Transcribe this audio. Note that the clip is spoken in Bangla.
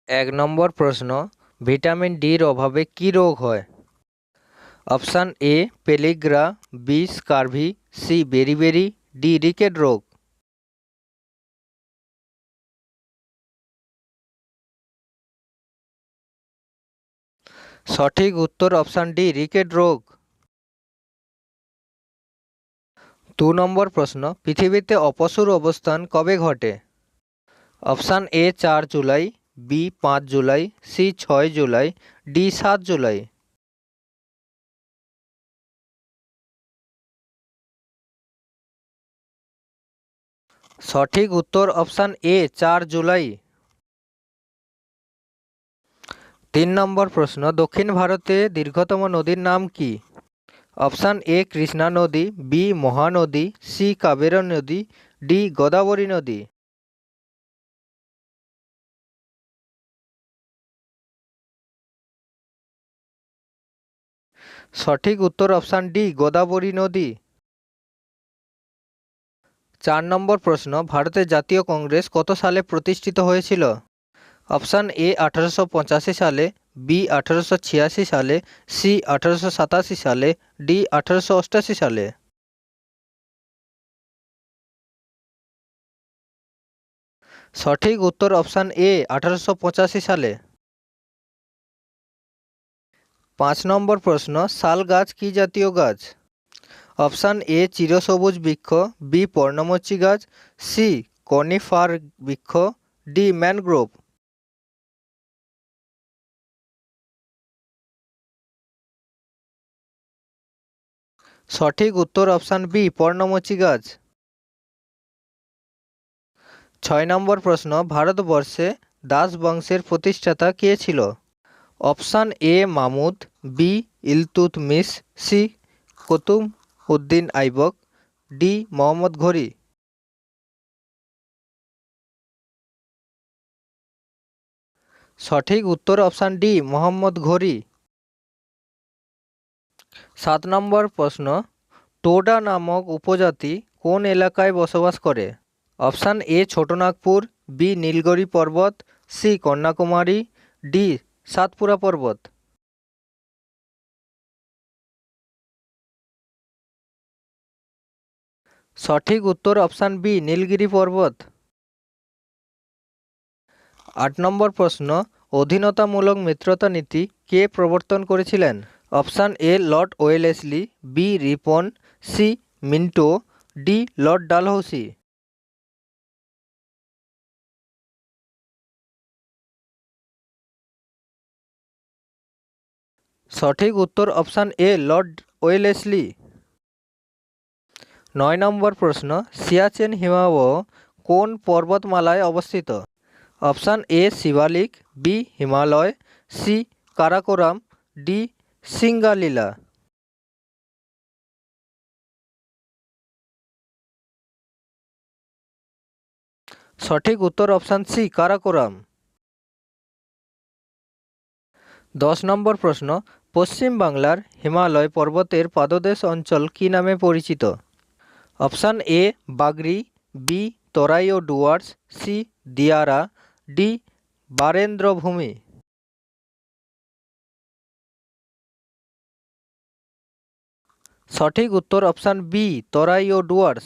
এক নম্বর প্রশ্ন, ভিটামিন ডির অভাবে কী রোগ হয়? Option A pellagra, B scurvy, C beriberi, D rickets রোগ। সঠিক উত্তর অপশান ডি রিকেট রোগ। ২ নম্বর প্রশ্ন, পৃথিবীতে অপসূর অবস্থান কবে ঘটে? অপশান এ ৪ জুলাই, বি ৫ জুলাই, সি ৬ জুলাই, ডি ৭ জুলাই। সঠিক উত্তর অপশান এ ৪ জুলাই। ৩ নম্বর প্রশ্ন, দক্ষিণ ভারতে দীর্ঘতম নদীর নাম কি? অপশান এ কৃষ্ণা নদী, বি মহানদী, সি কাবেরী নদী, ডি গোদাবরী নদী। সঠিক উত্তর অপশান ডি গোদাবরী নদী। ৪ নম্বর প্রশ্ন, ভারতের জাতীয় কংগ্রেস কত সালে প্রতিষ্ঠিত হয়েছিল? অপশান এ ১৮৮৫ সালে, বি ১৮৮৬ সালে, সি ১৮৮৭ সালে, ডি ১৮৮৮ সালে। সঠিক উত্তর অপশান এ ১৮৮৫ সালে। ৫ নম্বর প্রশ্ন, শাল গাছ কি জাতীয় গাছ? অপশান এ চিরসবুজ বৃক্ষ, বি পর্ণমোচী গাছ, সি কনিফার বৃক্ষ, ডি ম্যানগ্রোভ। সঠিক উত্তর অপশান বি পর্ণমোচী গাছ। ৬ নম্বর প্রশ্ন, ভারতবর্ষে দাস বংশের প্রতিষ্ঠাতা কে ছিল? Option A Mahmud, B Iltutmish, C Qutub Uddin Aibak, D Mohammad Ghori. সঠিক উত্তর অপশান ডি মোহাম্মদ ঘুরি। ৭ নম্বর প্রশ্ন, টোডা নামক উপজাতি কোন এলাকায় বসবাস করে? Option A Chotanagpur, B Nilgiri পর্বত, সি কন্যাকুমারী, ডি সাতপুরা পর্বত। সঠিক উত্তর অপশান বি নীলগিরি পর্বত। ৮ নম্বর প্রশ্ন, অধীনতামূলক মিত্রতা নীতি কে প্রবর্তন করেছিলেন? Option A Lord Wellesley, B Ripon, C Minto, D Lord Dalhousie. সঠিক উত্তর অপশান এ লর্ড ওয়েলেসলি। ৯ নম্বর প্রশ্ন, সিয়াচেন হিমবাহ কোন পর্বতমালায় অবস্থিত? Option A Shivalik, B Himalaya, C Karakoram, D Singalila. সঠিক উত্তর অপশান সি কারাকোরাম। ১০ নম্বর প্রশ্ন, পশ্চিম বাংলার হিমালয় পর্বতের পাদদেশ অঞ্চল কী নামে পরিচিত? Option A Bagri, B Terai ও ডুয়ার্স, সি দিয়ারা, ডি বারেন্দ্রভূমি। সঠিক উত্তর অপশান বি তরাই ও ডুয়ার্স।